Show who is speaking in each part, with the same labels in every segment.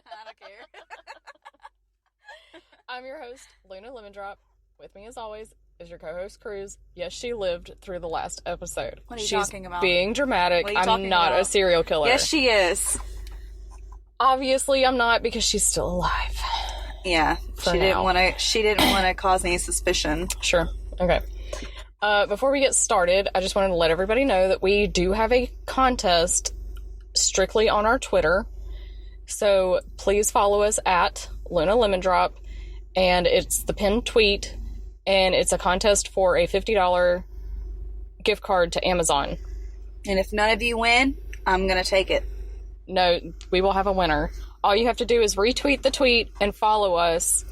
Speaker 1: I don't care.
Speaker 2: I'm your host, Luna Lemon Drop. With me, as always, is your co-host, Cruz. Yes, she lived through the last episode.
Speaker 1: What are you
Speaker 2: She's
Speaker 1: talking about?
Speaker 2: being dramatic.
Speaker 1: What are you
Speaker 2: I'm
Speaker 1: talking
Speaker 2: not
Speaker 1: about?
Speaker 2: a serial killer.
Speaker 1: Yes, she is.
Speaker 2: Obviously, I'm not because she's still alive.
Speaker 1: Yeah,
Speaker 2: For
Speaker 1: she
Speaker 2: now.
Speaker 1: didn't want to cause any suspicion.
Speaker 2: Sure. Okay. Before we get started, I just wanted to let everybody know that we do have a contest strictly on our Twitter. So please follow us at Luna Lemon Drop, and it's the pinned tweet, and it's a contest for a $50 gift card to Amazon.
Speaker 1: And if none of you win, I'm gonna take it.
Speaker 2: No, we will have a winner. All you have to do is retweet the tweet and follow us,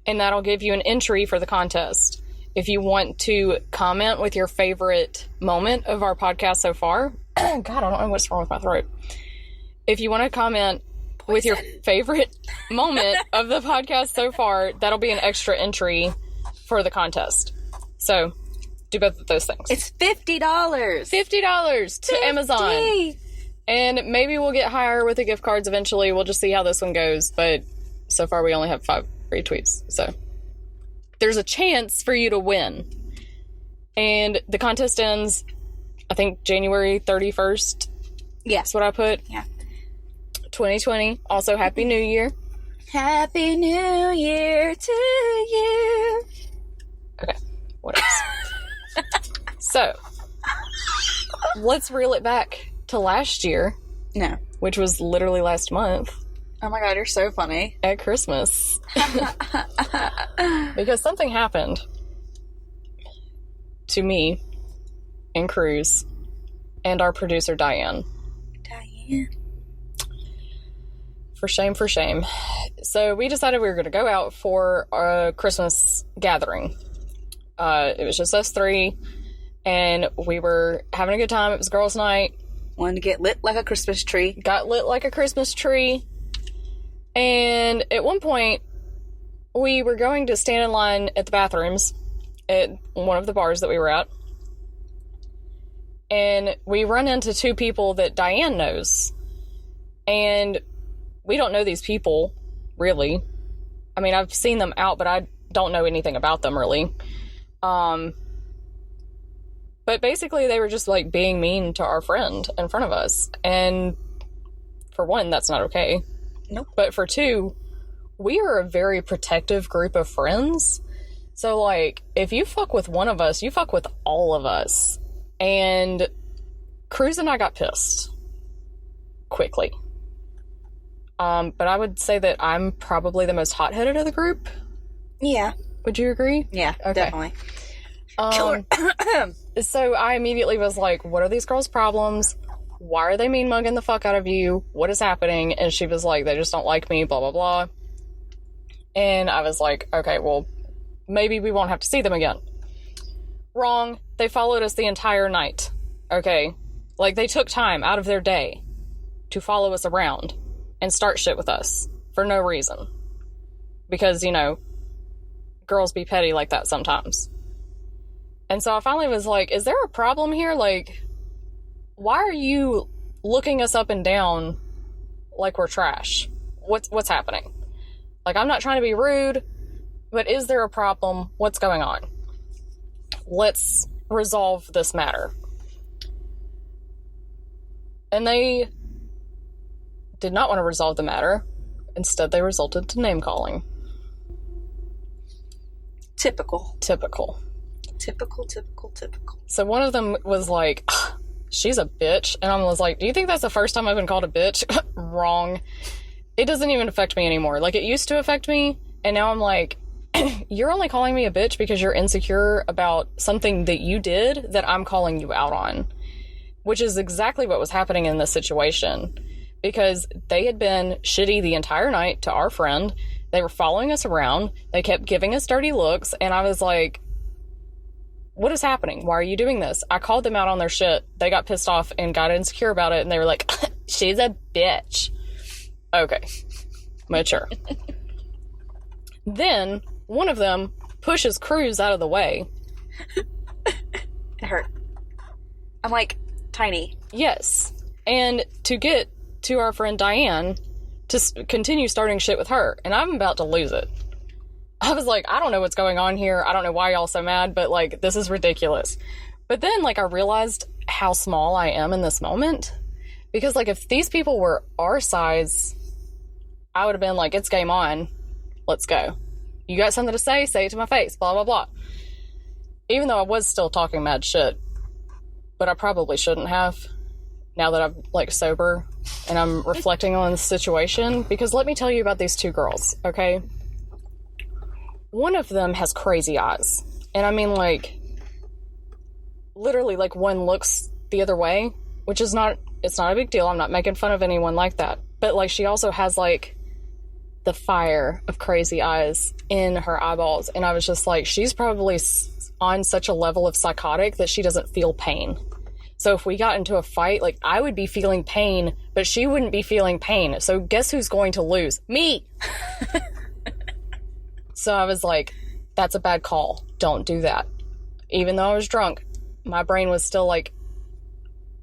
Speaker 2: and that'll give you an entry for the contest. If you want to comment with your favorite moment of our podcast so far, God, I don't know what's wrong with my throat. If you want to comment with your favorite moment of the podcast so far, that'll be an extra entry for the contest. So, do both of those things.
Speaker 1: It's $50.
Speaker 2: $50 to Amazon. And maybe we'll get higher with the gift cards eventually. We'll just see how this one goes. But so far, we only have 5 retweets. So there's a chance for you to win. And the contest ends, I think, January 31st.
Speaker 1: Yeah.
Speaker 2: That's what I put.
Speaker 1: Yeah.
Speaker 2: 2020. Also, Happy New Year.
Speaker 1: Happy New Year to you.
Speaker 2: Okay. What else? So, let's reel it back to last year,
Speaker 1: No.
Speaker 2: which was literally last month
Speaker 1: Oh my god, you're so funny.
Speaker 2: at Christmas. Because something happened to me and Cruz and our producer Diane.
Speaker 1: Diane.
Speaker 2: For shame. So we decided we were going to go out for a Christmas gathering. It was just us 3, and we were having a good time. It was girls' night.
Speaker 1: Wanted to get lit like a Christmas tree.
Speaker 2: Got lit like a Christmas tree. And at one point, we were going to stand in line at the bathrooms at one of the bars that we were at. And we run into 2 people that Diane knows. And we don't know these people, really. I mean, I've seen them out, but I don't know anything about them, really. But basically, they were just, like, being mean to our friend in front of us. And for one, that's not okay.
Speaker 1: Nope.
Speaker 2: But for 2, we are a very protective group of friends. So, like, if you fuck with one of us, you fuck with all of us. And Cruz and I got pissed. Quickly. But I would say that I'm probably the most hot-headed of the group.
Speaker 1: Yeah.
Speaker 2: Would you agree?
Speaker 1: Yeah,
Speaker 2: Okay.
Speaker 1: definitely.
Speaker 2: Killer. So I immediately was like, what are these girls' problems? Why are they mean mugging the fuck out of you? What is happening? And she was like, they just don't like me, blah, blah, blah. And I was like, okay, well, maybe we won't have to see them again. Wrong. They followed us the entire night. Okay? Like, they took time out of their day to follow us around and start shit with us for no reason. Because, you know, girls be petty like that sometimes. And so I finally was like, is there a problem here? Like, why are you looking us up and down like we're trash? What's happening? Like, I'm not trying to be rude, but is there a problem? What's going on? Let's resolve this matter. And they did not want to resolve the matter. Instead, they resulted to name-calling.
Speaker 1: Typical.
Speaker 2: Typical. So one of them was like, she's a bitch. And I was like, do you think that's the first time I've been called a bitch? Wrong. It doesn't even affect me anymore. Like, it used to affect me, and now I'm like, you're only calling me a bitch because you're insecure about something that you did that I'm calling you out on. Which is exactly what was happening in this situation. Because they had been shitty the entire night to our friend. They were following us around. They kept giving us dirty looks, and I was like, what is happening? Why are you doing this? I called them out on their shit. They got pissed off and got insecure about it, and they were like, she's a bitch. Okay. Mature. Then, one of them pushes Cruz out of the way.
Speaker 1: It hurt. I'm like, tiny.
Speaker 2: Yes. And to get to our friend Diane, to continue starting shit with her, and I'm about to lose it. I was like, I don't know what's going on here. I don't know why y'all so mad, but, like, this is ridiculous. But then, like, I realized how small I am in this moment. Because, like, if these people were our size, I would have been like, it's game on. Let's go. You got something to say it to my face, blah, blah, blah. Even though I was still talking mad shit. But I probably shouldn't have, now that I'm, like, sober and I'm reflecting on the situation. Because let me tell you about these two girls, okay? One of them has crazy eyes. And I mean, like, literally, like, one looks the other way, which is not, it's not a big deal. I'm not making fun of anyone like that. But, like, she also has, like, the fire of crazy eyes in her eyeballs. And I was just like, she's probably on such a level of psychotic that she doesn't feel pain. So if we got into a fight, like, I would be feeling pain, but she wouldn't be feeling pain. So guess who's going to lose? Me! So I was like, that's a bad call. Don't do that. Even though I was drunk, my brain was still, like,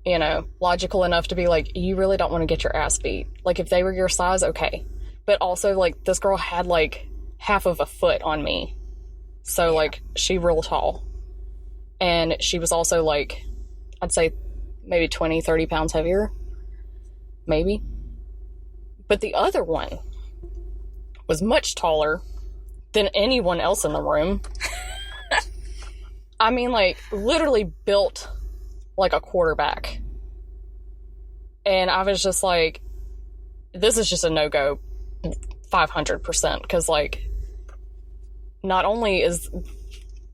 Speaker 2: you know, logical enough to be like, you really don't want to get your ass beat. Like, if they were your size, okay. But also, like, this girl had, like, half of a foot on me. So, yeah. Like, she real tall. And she was also, like, I'd say maybe 20, 30 pounds heavier. Maybe. But the other one was much taller than anyone else in the room. I mean, like, literally built like a quarterback. And I was just like, this is just a no-go 500%. Because, like, not only is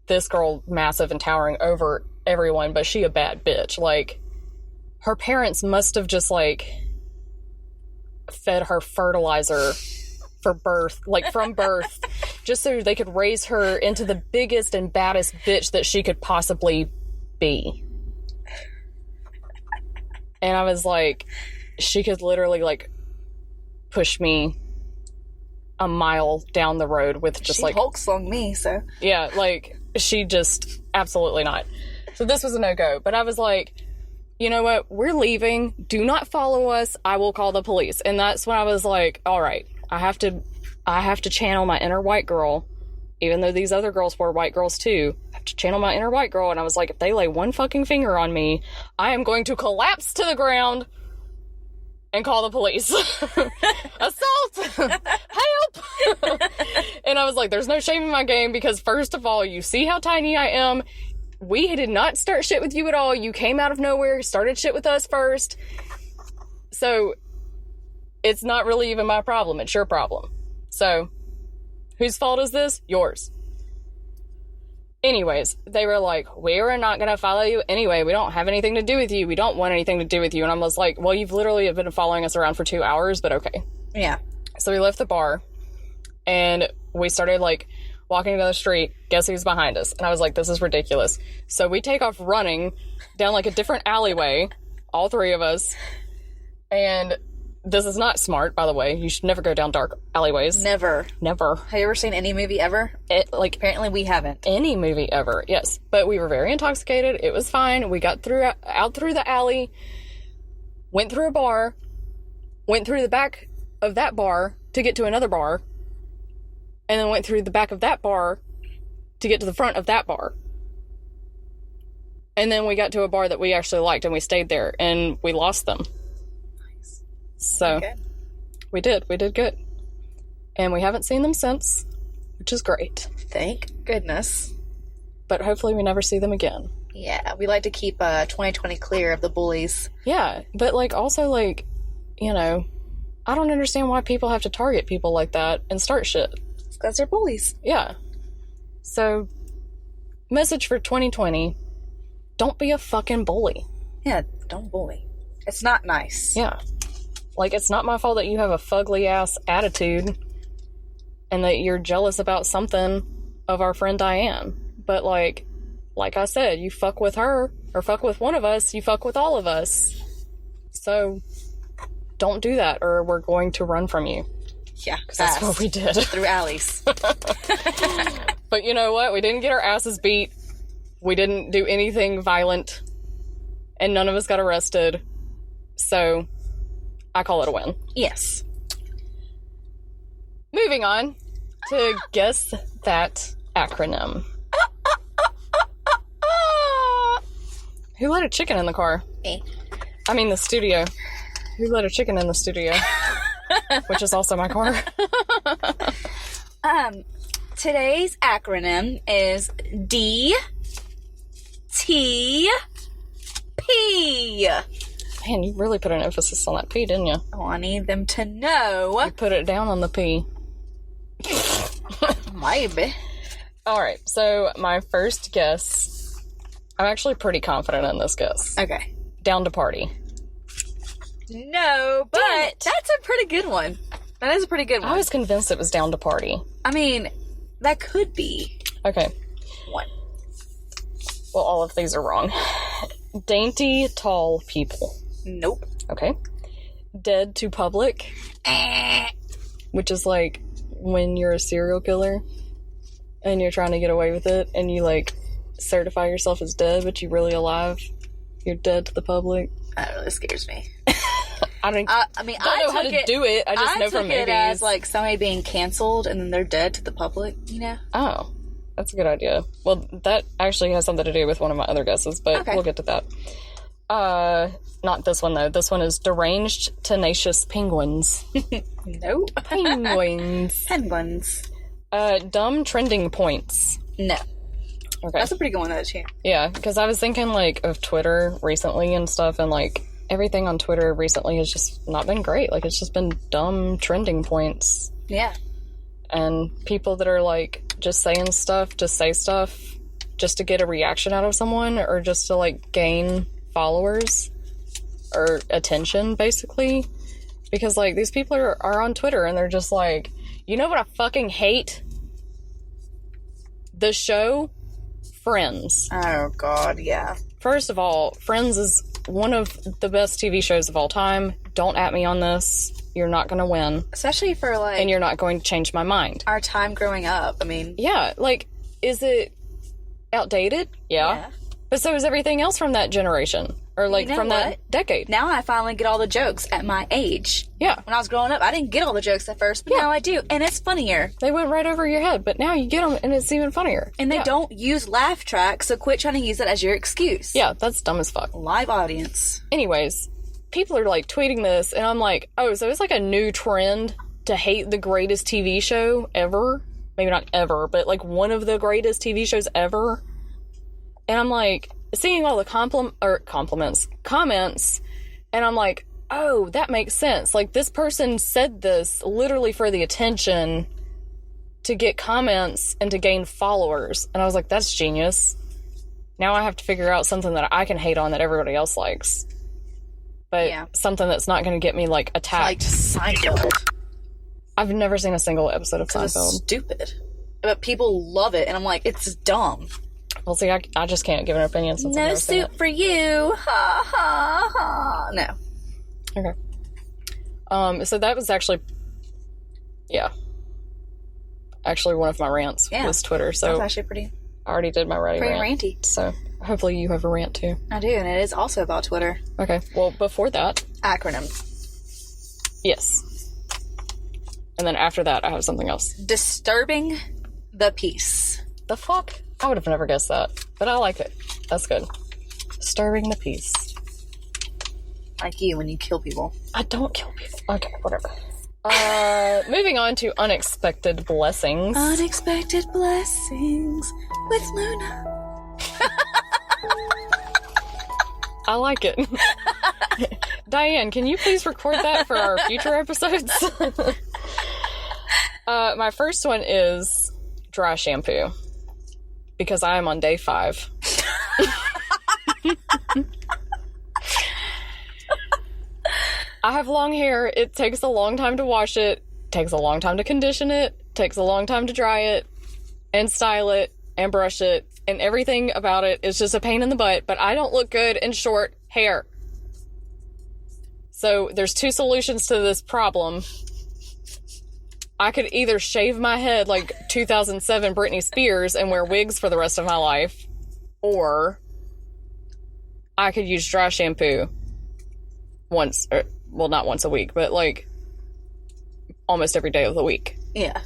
Speaker 2: this girl massive and towering over everyone, but she a bad bitch. Like, her parents must have just, like, fed her fertilizer for birth, like, from birth, just so they could raise her into the biggest and baddest bitch that she could possibly be. And I was like, she could literally, like, push me a mile down the road with just, like...
Speaker 1: She Hulk slung me, so...
Speaker 2: Yeah, like, she just... Absolutely not. So this was a no-go. But I was like, you know what? We're leaving. Do not follow us. I will call the police. And that's when I was like, all right, I have to channel my inner white girl, even though these other girls were white girls too. I have to channel my inner white girl, and I was like, if they lay one fucking finger on me, I am going to collapse to the ground and call the police. Assault! Help! And I was like, there's no shame in my game, because first of all, you see how tiny I am. We did not start shit with you at all. You came out of nowhere, started shit with us first. So it's not really even my problem. It's your problem. So, whose fault is this? Yours. Anyways, they were like, we're not going to follow you anyway. We don't have anything to do with you. We don't want anything to do with you. And I was like, well, you've literally been following us around for 2 hours, but okay.
Speaker 1: Yeah.
Speaker 2: So we left the bar, and we started, like, walking down the street. Guess who's behind us? And I was like, this is ridiculous. So we take off running down, like, a different alleyway, all three of us, and... This is not smart, by the way. You should never go down dark alleyways.
Speaker 1: Never.
Speaker 2: Never.
Speaker 1: Have you ever seen any movie ever?
Speaker 2: Like,
Speaker 1: apparently we haven't.
Speaker 2: Any movie ever, yes. But we were very intoxicated. It was fine. We got out through the alley, went through a bar, went through the back of that bar to get to another bar, and then went through the back of that bar to get to the front of that bar. And then we got to a bar that we actually liked, and we stayed there, and we lost them. So,
Speaker 1: okay.
Speaker 2: We did good. And we haven't seen them since, which is great.
Speaker 1: Thank goodness.
Speaker 2: But hopefully we never see them again.
Speaker 1: Yeah, we like to keep 2020 clear of the bullies.
Speaker 2: Yeah, but, like, also, like, you know, I don't understand why people have to target people like that and start shit.
Speaker 1: It's because they're bullies.
Speaker 2: Yeah. So, message for 2020, don't be a fucking bully.
Speaker 1: Yeah, don't bully. It's not nice.
Speaker 2: Yeah. Like, it's not my fault that you have a fugly-ass attitude and that you're jealous about something of our friend Diane. But, like I said, you fuck with her, or fuck with one of us, you fuck with all of us. So, don't do that, or we're going to run from you.
Speaker 1: Yeah,
Speaker 2: that's what we did.
Speaker 1: Through alleys.
Speaker 2: But you know what? We didn't get our asses beat. We didn't do anything violent. And none of us got arrested. So... I call it a win.
Speaker 1: Yes.
Speaker 2: Moving on to guess that acronym. Who let a chicken in the car?
Speaker 1: Me.
Speaker 2: I mean, the studio. Who let a chicken in the studio? Which is also my car.
Speaker 1: Today's acronym is DTP.
Speaker 2: Man, you really put an emphasis on that P, didn't you?
Speaker 1: Oh, I need them to know.
Speaker 2: You put it down on the P.
Speaker 1: Maybe.
Speaker 2: Alright, so my first guess, I'm actually pretty confident in this guess.
Speaker 1: Okay.
Speaker 2: Down to party.
Speaker 1: No, but that's a pretty good one. That is a pretty good one.
Speaker 2: I was convinced it was down to party.
Speaker 1: I mean, that could be
Speaker 2: Okay.
Speaker 1: one.
Speaker 2: Well, all of these are wrong. Dainty, tall people.
Speaker 1: Nope.
Speaker 2: Okay. Dead to public. Which is like when you're a serial killer and you're trying to get away with it and you like certify yourself as dead, but you're really alive. You're dead to the public.
Speaker 1: That really scares me.
Speaker 2: I don't
Speaker 1: I
Speaker 2: know how to do it. I just know from movies.
Speaker 1: I took it as like somebody being canceled and then they're dead to the public, you know?
Speaker 2: Oh, that's a good idea. Well, that actually has something to do with one of my other guesses, but we'll get to that. Not this one, though. This one is deranged, tenacious penguins.
Speaker 1: Nope.
Speaker 2: Penguins.
Speaker 1: Penguins.
Speaker 2: Dumb trending points.
Speaker 1: No.
Speaker 2: Okay.
Speaker 1: That's a pretty good one, though, too.
Speaker 2: Yeah, because I was thinking, like, of Twitter recently and stuff, and, like, everything on Twitter recently has just not been great. Like, it's just been dumb trending points.
Speaker 1: Yeah.
Speaker 2: And people that are, like, just saying stuff to say stuff just to get a reaction out of someone or just to, like, gain followers or attention, basically. Because, like, these people are on Twitter and they're just like, you know what I fucking hate? The show Friends.
Speaker 1: Oh, God, yeah.
Speaker 2: First of all, Friends is one of the best TV shows of all time. Don't at me on this. You're not going to win.
Speaker 1: Especially for, like...
Speaker 2: And you're not going to change my mind.
Speaker 1: Our time growing up, I mean...
Speaker 2: Yeah, like, is it outdated? Yeah. But so is everything else from that generation. Or, like,
Speaker 1: You know
Speaker 2: from
Speaker 1: what?
Speaker 2: that decade.
Speaker 1: Now I finally get all the jokes at my age.
Speaker 2: Yeah.
Speaker 1: When I was growing up, I didn't get all the jokes at first, but now I do. And it's funnier.
Speaker 2: They went right over your head, but now you get them, and it's even funnier.
Speaker 1: And they don't use laugh tracks, so quit trying to use it as your excuse.
Speaker 2: Yeah, that's dumb as fuck.
Speaker 1: Live audience.
Speaker 2: Anyways, people are, like, tweeting this, and I'm like, oh, so it's like a new trend to hate the greatest TV show ever? Maybe not ever, but, like, one of the greatest TV shows ever? And I'm like... seeing all the comments, and I'm like, oh, that makes sense. Like, this person said this literally for the attention to get comments and to gain followers. And I was like, that's genius. Now I have to figure out something that I can hate on that everybody else likes. But something that's not going to get me, like, attacked.
Speaker 1: Like Seinfeld.
Speaker 2: I've never seen a single episode of Seinfeld.
Speaker 1: It's stupid. But people love it, and I'm like, it's dumb.
Speaker 2: Well, see, I just can't give an opinion since I've
Speaker 1: No
Speaker 2: never seen
Speaker 1: soup
Speaker 2: it.
Speaker 1: for you. Ha, ha, ha. No.
Speaker 2: Okay. So that was actually... yeah. Actually, one of my rants was Twitter, so...
Speaker 1: That's actually pretty...
Speaker 2: I already did my rant.
Speaker 1: ranty.
Speaker 2: So, hopefully you have a rant, too.
Speaker 1: I do, and it is also about Twitter.
Speaker 2: Okay, well, before that...
Speaker 1: acronym.
Speaker 2: Yes. And then after that, I have something else.
Speaker 1: Disturbing the peace.
Speaker 2: The fuck? I would have never guessed that. But I like it. That's good. Disturbing the peace.
Speaker 1: Like you when you kill people.
Speaker 2: I don't kill people. Okay, whatever. Moving on to unexpected blessings.
Speaker 1: Unexpected blessings with Luna.
Speaker 2: I like it. Diane, can you please record that for our future episodes? My first one is dry shampoo. Because I am on day 5. I have long hair. It takes a long time to wash it. Takes a long time to condition it. Takes a long time to dry it. And style it. And brush it. And everything about it is just a pain in the butt. But I don't look good in short hair. So there's 2 solutions to this problem. I could either shave my head like 2007 Britney Spears and wear wigs for the rest of my life, or I could use dry shampoo not once a week, but like almost every day of the week.
Speaker 1: Yeah.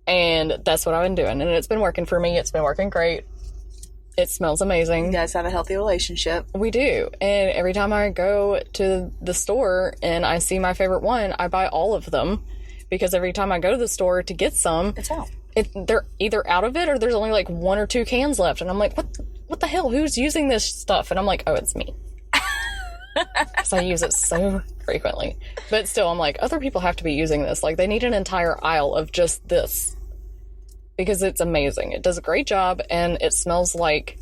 Speaker 2: And that's what I've been doing. And it's been working for me. It's been working great. It smells amazing.
Speaker 1: You guys have a healthy relationship.
Speaker 2: We do. And every time I go to the store and I see my favorite one, I buy all of them. Because every time I go to the store to get some,
Speaker 1: it's out.
Speaker 2: They're either out of it or there's only like 1 or 2 cans left. And I'm like, what the hell? Who's using this stuff? And I'm like, oh, it's me. Because I use it so frequently. But still, I'm like, other people have to be using this. Like, they need an entire aisle of just this. Because it's amazing. It does a great job, and it smells like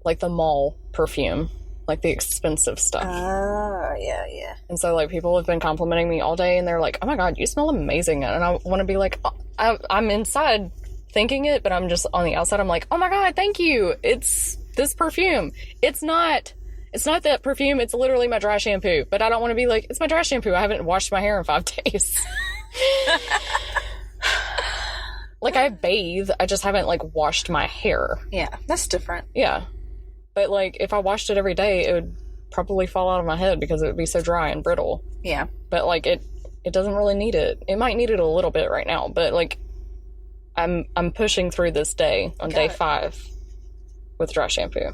Speaker 2: the mall perfume. Like the expensive stuff.
Speaker 1: Oh, yeah.
Speaker 2: And so, like, people have been complimenting me all day, and they're like, oh my god, you smell amazing. And I want to be like, I'm inside thinking it, but I'm just on the outside, I'm like, oh my god, thank you. It's this perfume. It's not that perfume, it's literally my dry shampoo. But I don't want to be like, it's my dry shampoo. I haven't washed my hair in 5 days. Like, I bathe, I just haven't, like, washed my hair.
Speaker 1: Yeah, that's different.
Speaker 2: Yeah. But, like, if I washed it every day, it would probably fall out of my head because it would be so dry and brittle.
Speaker 1: Yeah.
Speaker 2: But, like, it doesn't really need it. It might need it a little bit right now, but, like, I'm pushing through this day on day 5 with dry shampoo.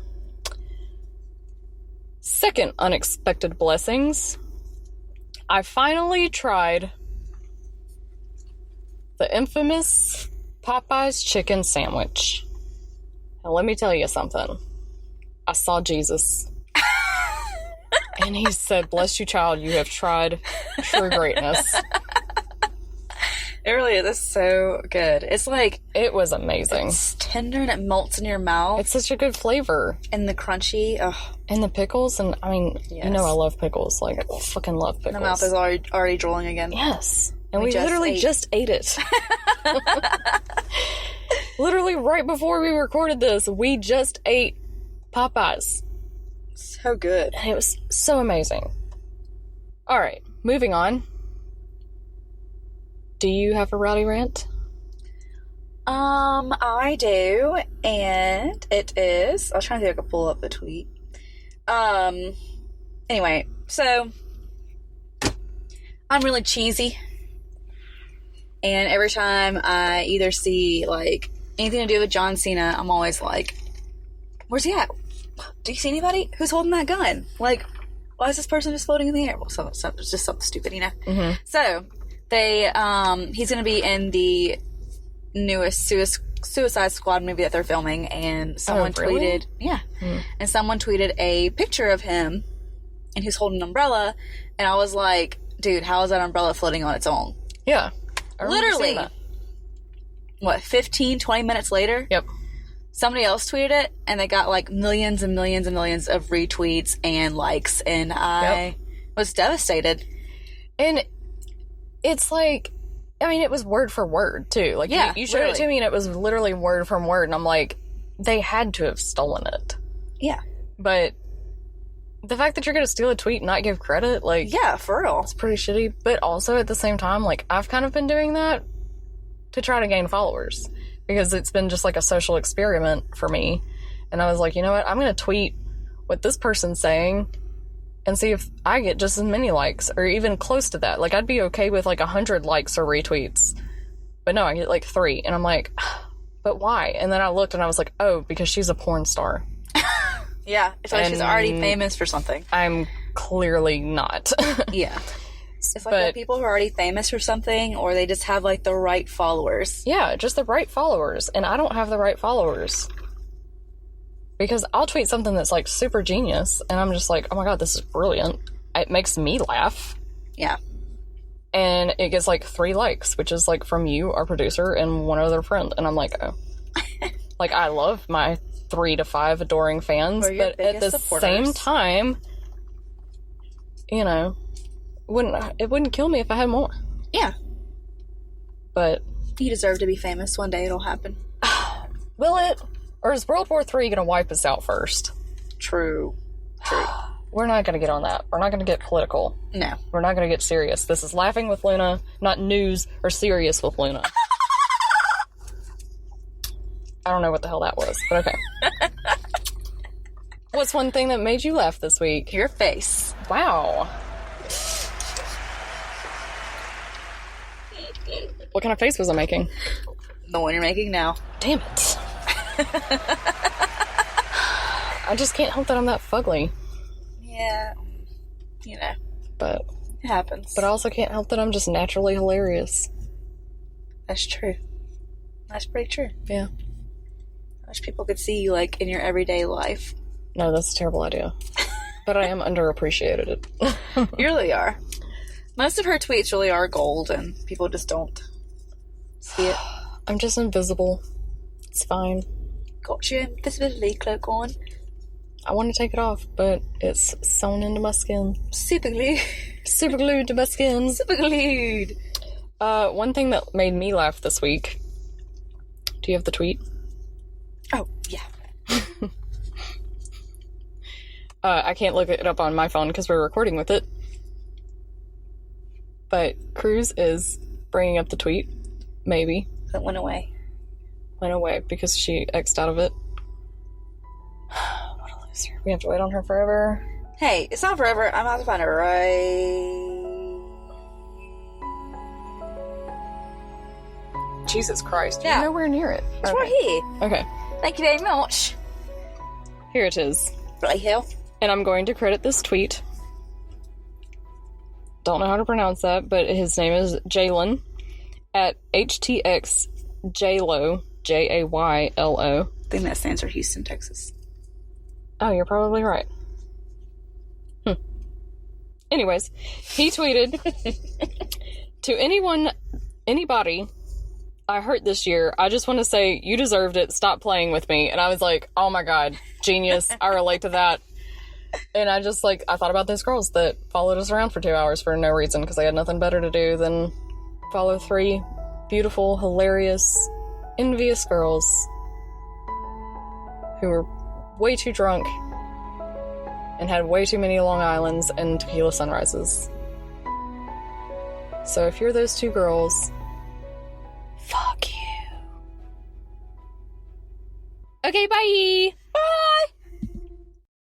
Speaker 2: Second unexpected blessings. I finally tried the infamous Popeye's chicken sandwich. Now, let me tell you something. I saw Jesus. And he said, bless you, child, you have tried true greatness.
Speaker 1: It really is. It's so good. It's like...
Speaker 2: It was amazing.
Speaker 1: It's tender and it melts in your mouth.
Speaker 2: It's such a good flavor.
Speaker 1: And the crunchy. Ugh.
Speaker 2: And the pickles. And, I mean,
Speaker 1: yes.
Speaker 2: You know I love pickles. Like, I fucking love pickles.
Speaker 1: My mouth is already drooling again.
Speaker 2: Yes. And we literally just ate it. Literally right before we recorded this, we just ate Popeyes.
Speaker 1: So good.
Speaker 2: And it was so amazing. All right, moving on. Do you have a rowdy rant?
Speaker 1: I do, and it is... I was trying to see if I could pull up the tweet. Anyway, so... I'm really cheesy. And every time I either see, like, anything to do with John Cena, I'm always like, where's he at? Do you see anybody? Who's holding that gun? Like, why is this person just floating in the air? Well, so it's just something stupid, you know? Mm-hmm. So, he's going to be in the newest Suicide Squad movie that they're filming, and someone tweeted... Yeah. Mm. And someone tweeted a picture of him, and he's holding an umbrella, and I was like, dude, how is that umbrella floating on its own?
Speaker 2: Yeah.
Speaker 1: Literally, what, 15, 20 minutes later?
Speaker 2: Yep.
Speaker 1: Somebody else tweeted it, and they got, like, millions and millions and millions of retweets and likes, and I was devastated.
Speaker 2: And it's like, I mean, it was word for word, too. Like,
Speaker 1: yeah,
Speaker 2: you showed it to me, and it was literally word from word, and I'm like, they had to have stolen it.
Speaker 1: Yeah.
Speaker 2: But the fact that you're going to steal a tweet and not give credit, like...
Speaker 1: Yeah, for real.
Speaker 2: It's pretty shitty. But also, at the same time, like, I've kind of been doing that to try to gain followers. Because it's been just, like, a social experiment for me. And I was like, you know what? I'm going to tweet what this person's saying and see if I get just as many likes or even close to that. Like, I'd be okay with, like, 100 likes or retweets. But no, I get, like, 3. And I'm like, but why? And then I looked and I was like, oh, because she's a porn star.
Speaker 1: Yeah, it's like she's already famous for something.
Speaker 2: I'm clearly not.
Speaker 1: Yeah. It's like the people who are already famous for something, or they just have, like, the right followers.
Speaker 2: Yeah, just the right followers. And I don't have the right followers. Because I'll tweet something that's, like, super genius, and I'm just like, oh my god, this is brilliant. It makes me laugh.
Speaker 1: Yeah.
Speaker 2: And it gets, like, 3 likes, which is, like, from you, our producer, and one other friend. And I'm like, oh. Like, I love my 3 to 5 adoring fans, but at the same time, you know, it wouldn't kill me if I had more.
Speaker 1: Yeah.
Speaker 2: But
Speaker 1: you deserve to be famous. One day it'll happen.
Speaker 2: Will it? Or is World War III going to wipe us out first?
Speaker 1: True.
Speaker 2: We're not going to get on that. We're not going to get political.
Speaker 1: No.
Speaker 2: We're not going to get serious. This is Laughing with Luna, not news or serious with Luna. I don't know what the hell that was, but okay. What's one thing that made you laugh this week?
Speaker 1: Your face.
Speaker 2: Wow. What kind of face was I making?
Speaker 1: The one you're making now.
Speaker 2: Damn it. I just can't help that I'm that fugly.
Speaker 1: Yeah. You know.
Speaker 2: But
Speaker 1: it happens.
Speaker 2: But I also can't help that I'm just naturally hilarious.
Speaker 1: That's true. That's pretty true.
Speaker 2: Yeah.
Speaker 1: I wish people could see you, like, in your everyday life.
Speaker 2: No, that's a terrible idea. But I am underappreciated.
Speaker 1: You really are. Most of her tweets really are gold, and people just don't see it.
Speaker 2: I'm just invisible. It's fine.
Speaker 1: Got your invisibility cloak on.
Speaker 2: I want to take it off, but it's sewn into my skin.
Speaker 1: Super glue.
Speaker 2: Super glued to my skin.
Speaker 1: Super glued.
Speaker 2: One thing that made me laugh this week. Do you have the tweet?
Speaker 1: Oh, yeah.
Speaker 2: I can't look it up on my phone because we're recording with it. But Cruz is bringing up the tweet. Maybe.
Speaker 1: It went away.
Speaker 2: Went away because she X'd out of it. What a loser. We have to wait on her forever.
Speaker 1: Hey, it's not forever. I'm about to find it right.
Speaker 2: Jesus Christ.
Speaker 1: Yeah.
Speaker 2: You're nowhere near it.
Speaker 1: It's right here.
Speaker 2: Okay.
Speaker 1: Thank you very much.
Speaker 2: Here it is.
Speaker 1: Right here.
Speaker 2: And I'm going to credit this tweet. Don't know how to pronounce that, but his name is Jaylen at HTXJaylo, Jaylo.
Speaker 1: I think that stands for Houston, Texas.
Speaker 2: Oh, you're probably right. Anyways, he tweeted, to anybody I hurt this year, I just want to say you deserved it. Stop playing with me. And I was like, oh my God, genius. I relate to that. And I just, like, I thought about those girls that followed us around for 2 hours for no reason because they had nothing better to do than follow 3 beautiful, hilarious, envious girls who were way too drunk and had way too many Long Islands and tequila sunrises. So if you're those 2 girls, fuck you. Okay, bye!